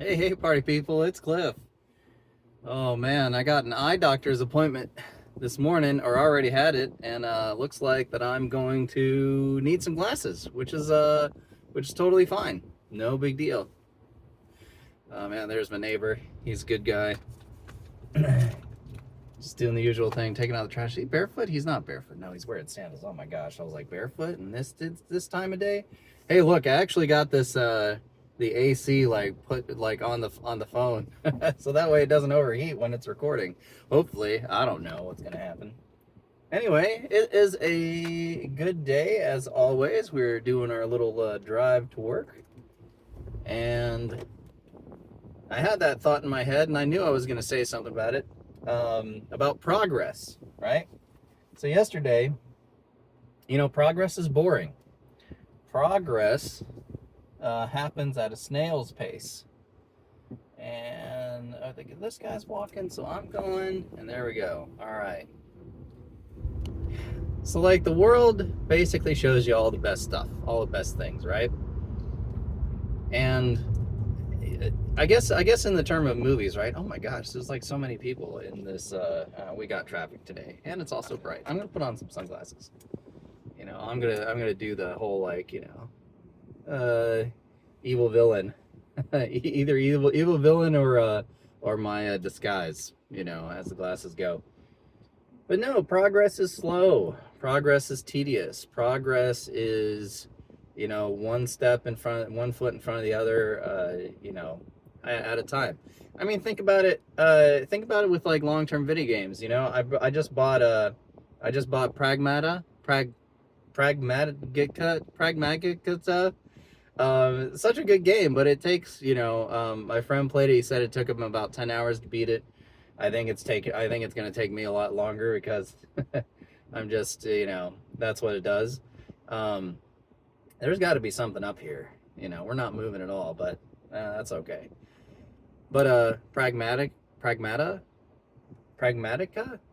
Hey, party people, it's Cliff. Oh man, I got an eye doctor's appointment this morning, or already had it, and looks like that I'm going to need some glasses, which is totally fine. No big deal. Oh man, there's my neighbor. He's a good guy. Just doing the usual thing, taking out the trash. He barefoot? He's not barefoot. No, he's wearing sandals. Oh my gosh, I was like barefoot, and this time of day. Hey, look, I actually got this the AC like put like on the phone, so that way it doesn't overheat when it's recording. Hopefully, I don't know what's gonna happen. Anyway, it is a good day as always. We're doing our little drive to work, and I had that thought in my head, and I knew I was gonna say something about it, about progress, right? So yesterday, progress is boring. Progress happens at a snail's pace. And I think this guy's walking, so I'm going, and there we go. All right. So, like, the world basically shows you all the best stuff, all the best things, right? And I guess in the term of movies, right? Oh my gosh, there's like so many people in this. We got traffic today, and it's also bright. I'm gonna put on some sunglasses. I'm gonna do the whole like evil villain, either evil villain or my disguise. As the glasses go. But no, progress is slow. Progress is tedious. Progress is, one step in front, one foot in front of the other. At a time. I mean, think about it. Think about it with like long-term video games. I just bought Pragmatica. Such a good game, but it takes, my friend played it. He said it took him about 10 hours to beat it. I think it's going to take me a lot longer because I'm just, that's what it does. There's got to be something up here. We're not moving at all, but that's okay. But Pragmatica?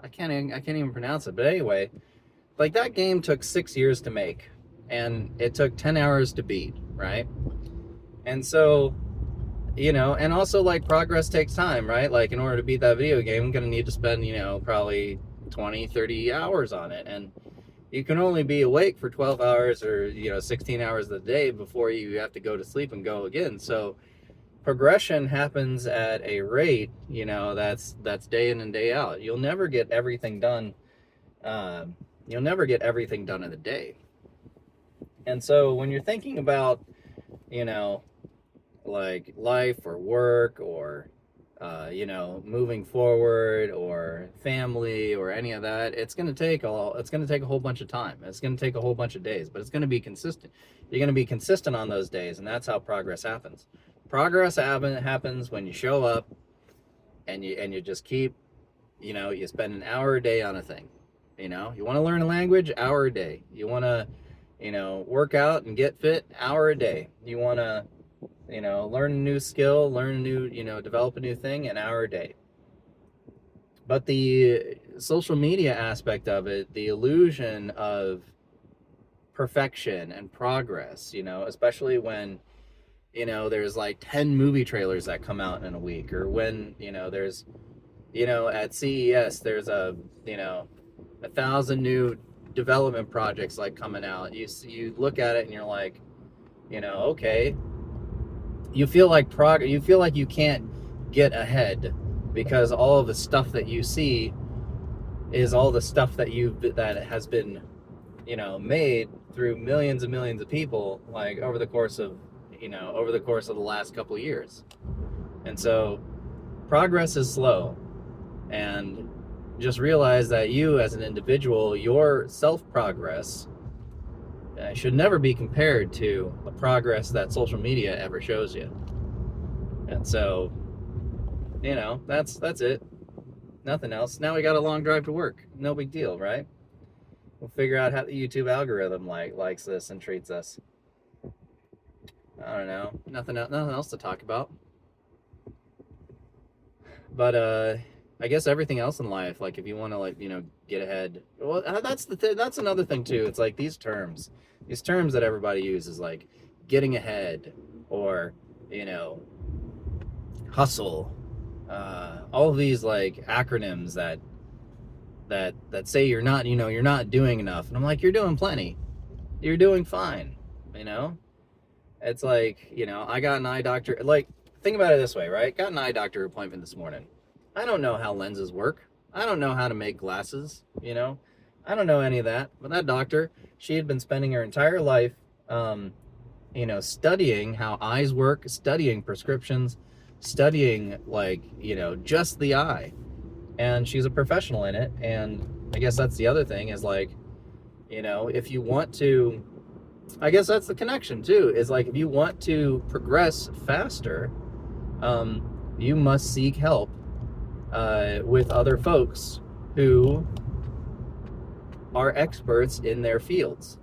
I can't even pronounce it. But anyway, like that game took 6 years to make, and it took 10 hours to beat, right? And so, and also like progress takes time, right? Like in order to beat that video game, I'm gonna need to spend, probably 20, 30 hours on it, and you can only be awake for 12 hours or 16 hours a day before you have to go to sleep and go again. So progression happens at a rate, that's day in and day out. You'll never get everything done. You'll never get everything done in a day. And so when you're thinking about, like life or work or, moving forward or family or any of that, it's going to take a whole bunch of time. It's going to take a whole bunch of days, but it's going to be consistent. You're going to be consistent on those days, and that's how progress happens. Progress happens when you show up and you just keep, you spend an hour a day on a thing. You want to learn a language, hour a day. You want to, work out and get fit, hour a day. You want to, learn a new skill, develop a new thing, an hour a day. But the social media aspect of it, the illusion of perfection and progress, especially when there's like 10 movie trailers that come out in a week, or when, there's, at CES, there's a 1,000 new development projects like coming out. You look at it and you're like, okay, you feel like you can't get ahead because all of the stuff that you see is all the stuff that has been, made through millions and millions of people, like over the course of the last couple of years. And so progress is slow, and just realize that you as an individual, your self-progress should never be compared to the progress that social media ever shows you. And so, that's it. Nothing else. Now we got a long drive to work. No big deal, right? We'll figure out how the YouTube algorithm likes this and treats us. I don't know. Nothing else to talk about. But I guess everything else in life, like if you want to get ahead, well, that's another thing too. It's like these terms that everybody uses, like getting ahead, or hustle, all of these like acronyms that say you're not, you're not doing enough. And I'm like, you're doing plenty. You're doing fine. You know, it's like, I got an eye doctor. Like, think about it this way, right? Got an eye doctor appointment this morning. I don't know how lenses work. I don't know how to make glasses. I don't know any of that. But that doctor, she had been spending her entire life, studying how eyes work, studying prescriptions, studying like, just the eye. And she's a professional in it. And I guess that's the other thing is like, if you want to, I guess that's the connection too, is like if you want to progress faster, you must seek help with other folks who are experts in their fields.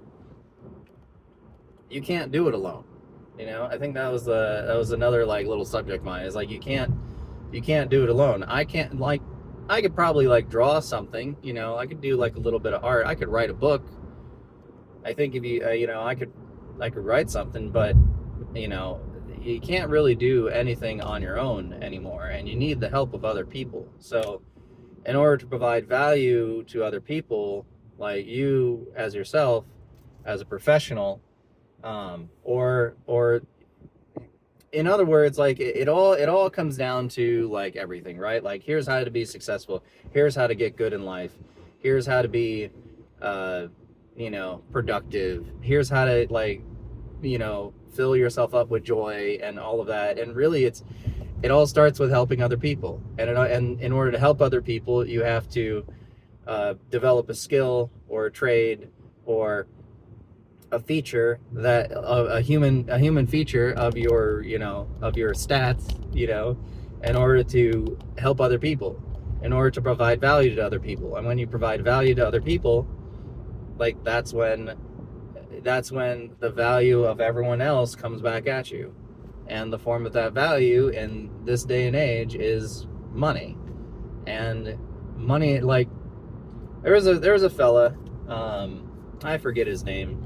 You can't do it alone. I think that was another like little subject of mine, is like you can't do it alone. I could probably like draw something, I could do like a little bit of art. I could write a book. I think if you, I could write something, but you can't really do anything on your own anymore, and you need the help of other people. So in order to provide value to other people, like you as yourself, as a professional, or in other words, like it all comes down to like everything, right? Like, here's how to be successful. Here's how to get good in life. Here's how to be, productive. Here's how to like, fill yourself up with joy and all of that. And really it all starts with helping other people. And in order to help other people, you have to develop a skill or a trade or a feature that a human feature of your stats, in order to help other people, in order to provide value to other people. And when you provide value to other people, like that's when the value of everyone else comes back at you. And the form of that value in this day and age is money. And money, like there was a fella, I forget his name.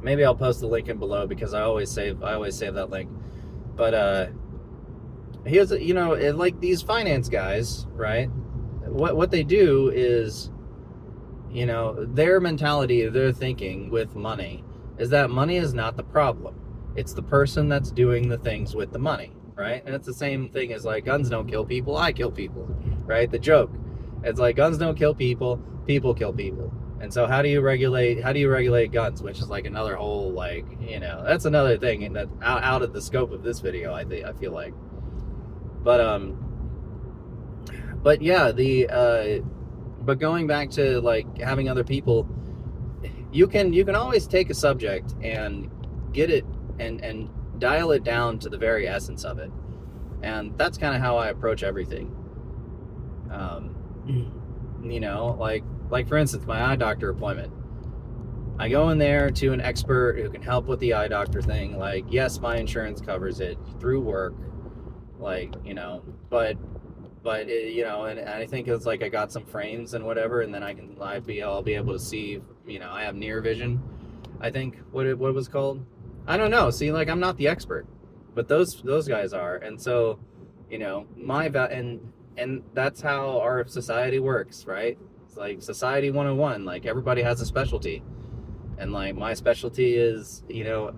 Maybe I'll post the link in below because I always save that link. But he was, like these finance guys, right? What they do is, their mentality, their thinking with money is that money is not the problem. It's the person that's doing the things with the money, right? And it's the same thing as like guns don't kill people, I kill people, right? The joke. It's like guns don't kill people, people kill people. And so how do you regulate guns, which is like another whole, like, that's another thing, and that's out of the scope of this video, I feel like. But yeah, but going back to like having other people, you can always take a subject and get it and dial it down to the very essence of it. And that's kind of how I approach everything. Like for instance, my eye doctor appointment. I go in there to an expert who can help with the eye doctor thing. Like, yes, my insurance covers it through work. Like, but and I think it's like I got some frames and whatever, and then I'll be able to see, I have near vision, I think what it was called. I don't know. See, like, I'm not the expert, but those guys are. And so, and that's how our society works, right? It's like society 101, like everybody has a specialty. And like my specialty is,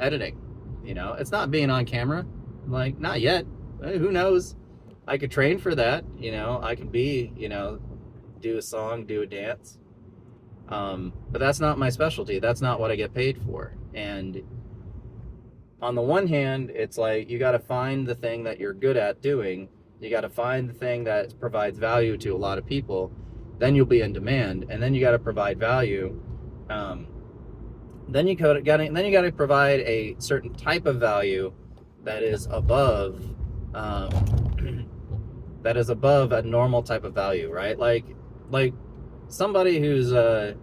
editing. It's not being on camera, like not yet. Who knows? I could train for that, I could be, do a song, do a dance. But that's not my specialty. That's not what I get paid for. And on the one hand, it's like you got to find the thing that you're good at doing. You got to find the thing that provides value to a lot of people. Then you'll be in demand, and then you got to provide value. Then you got to provide a certain type of value that is above a normal type of value, right? Like somebody who's how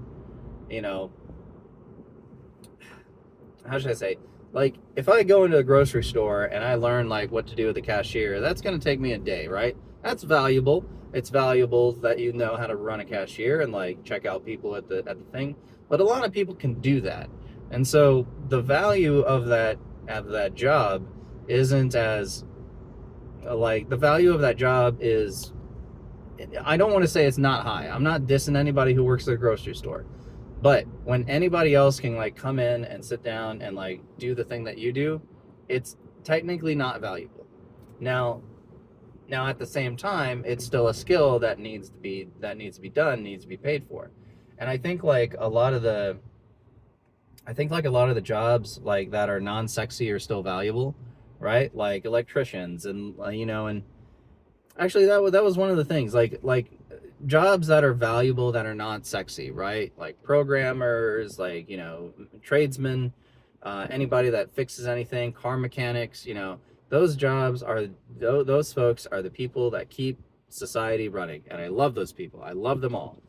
should I say? Like, if I go into a grocery store and I learn like what to do with the cashier, that's going to take me a day, right? That's valuable. It's valuable that you know how to run a cashier and like check out people at the thing. But a lot of people can do that. And so the value of that job isn't as like the value of that job is, I don't want to say it's not high. I'm not dissing anybody who works at a grocery store. But when anybody else can like come in and sit down and like do the thing that you do, it's technically not valuable. Now, at the same time, it's still a skill that needs to be done, needs to be paid for. And I think like a lot of the jobs like that are non-sexy are still valuable, right? Like electricians and and actually that was one of the things, like jobs that are valuable that are not sexy, right? Like programmers, like tradesmen, anybody that fixes anything, car mechanics, those jobs are, those folks are the people that keep society running, and I love those people. I love them all.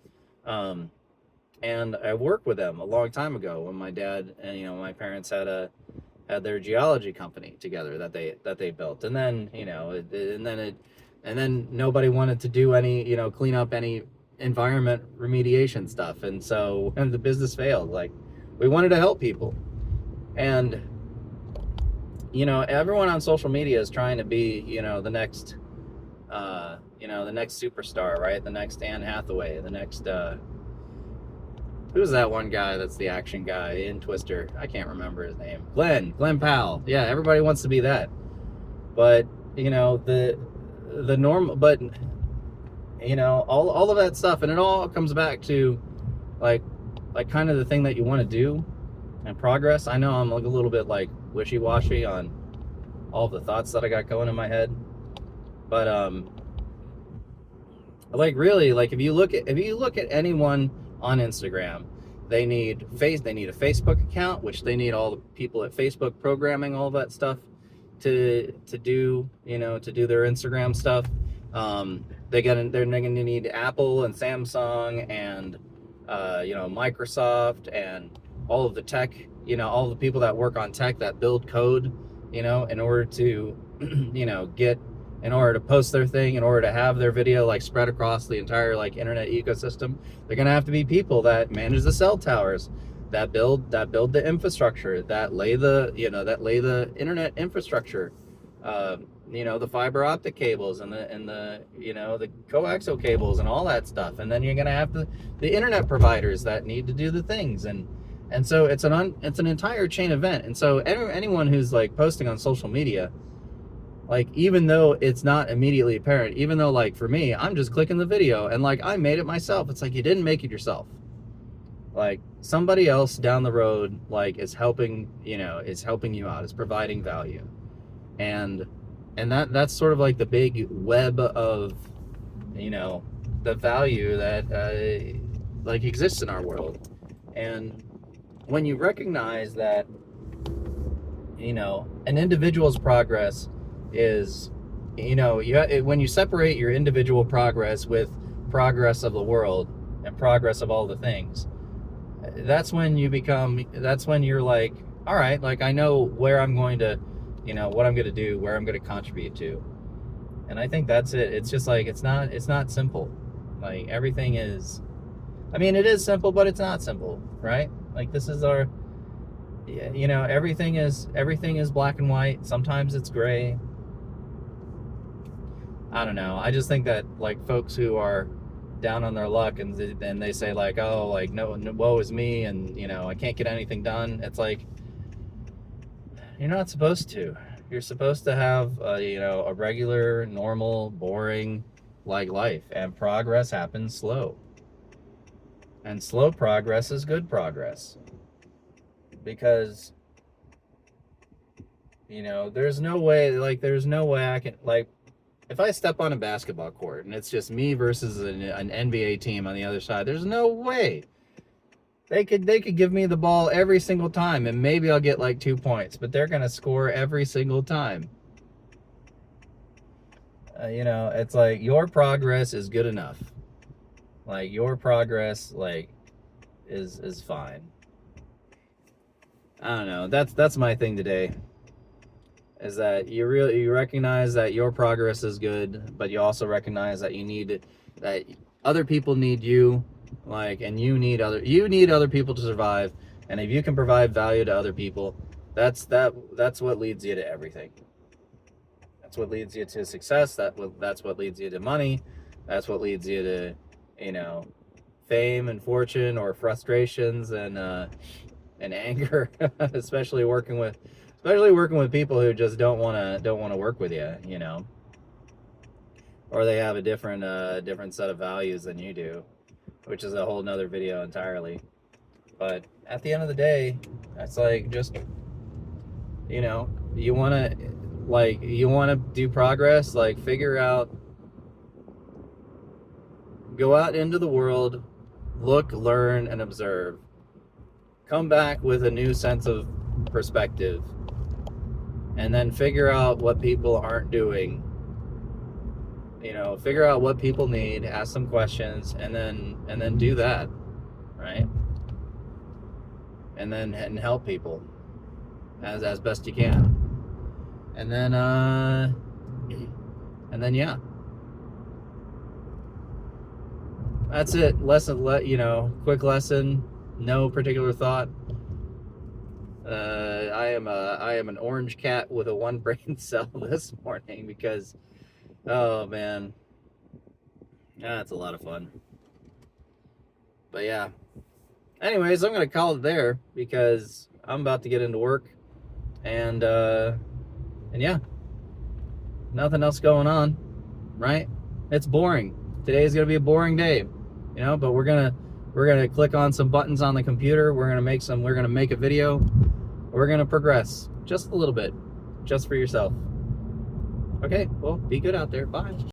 And I worked with them a long time ago when my dad and my parents had their geology company together that they built, and then and then nobody wanted to do any clean up any environment remediation stuff, and so and the business failed. Like, we wanted to help people, and everyone on social media is trying to be the next the next superstar, right? The next Anne Hathaway, the next who's that one guy that's the action guy in Twister? I can't remember his name. Glenn Powell. Yeah, everybody wants to be that. But, the normal, but, all of that stuff, and it all comes back to, like kind of the thing that you want to do and progress. I know I'm like a little bit, like, wishy-washy on all the thoughts that I got going in my head. But, like, really, like, if you look at anyone on Instagram, they need a Facebook account, which they need all the people at Facebook programming all that stuff to do to do their Instagram stuff. They're gonna need Apple and Samsung and Microsoft and all of the tech, all the people that work on tech that build code, in order to in order to post their thing, in order to have their video like spread across the entire like internet ecosystem. They're gonna have to be people that manage the cell towers, that build the infrastructure, that lay the internet infrastructure, the fiber optic cables and the coaxial cables and all that stuff. And then you're gonna have the internet providers that need to do the things, and so it's an entire chain event. And so anyone who's like posting on social media, like, even though it's not immediately apparent, even though, like, for me, I'm just clicking the video and, like, I made it myself. It's like, you didn't make it yourself. Like, somebody else down the road, like, is helping you out, is providing value. And that's sort of like the big web of, the value that, like, exists in our world. And when you recognize that, an individual's progress is, when you separate your individual progress with progress of the world and progress of all the things, that's when you're like, all right, like, I know where I'm going to, what I'm going to do, where I'm going to contribute to. And I think that's it. It's just like, it's not simple. Like, everything is, it is simple, but it's not simple, right? Like, this is our, everything is black and white. Sometimes it's gray. I don't know. I just think that, like, folks who are down on their luck and they say, like, oh, like, no, woe is me, and I can't get anything done. It's like, you're not supposed to. You're supposed to have a regular, normal, boring, like, life, and progress happens slow. And slow progress is good progress, because there's no way I can, like, if I step on a basketball court and it's just me versus an NBA team on the other side, there's no way they could give me the ball every single time, and maybe I'll get like 2 points, but they're gonna score every single time. It's like, your progress is good enough. Like, your progress, like, is fine. I don't know. That's my thing today. Is that you recognize that your progress is good, but you also recognize that that other people need you, like, and you need other people to survive. And if you can provide value to other people, that's what leads you to everything. That's what leads you to success. That's what leads you to money. That's what leads you to, you know, fame and fortune, or frustrations and anger, especially working with people who just don't want to work with you, you know, or they have a different set of values than you do, which is a whole nother video entirely. But at the end of the day, it's like, just, you know, you want to do progress, like figure out, go out into the world, look, learn, and observe. Come back with a new sense of perspective, and then figure out what people aren't doing. You know, figure out what people need, ask some questions, and then do that, right? And help people as best you can. And then yeah. That's it. Quick lesson, no particular thought. I am an orange cat with a 1 brain cell this morning because, oh man, that's a lot of fun. But yeah. Anyways, I'm gonna call it there because I'm about to get into work, and yeah, nothing else going on, right? It's boring. Today's gonna be a boring day, you know. But we're gonna click on some buttons on the computer. We're gonna make a video. We're gonna progress just a little bit, just for yourself. Okay, well, be good out there. Bye.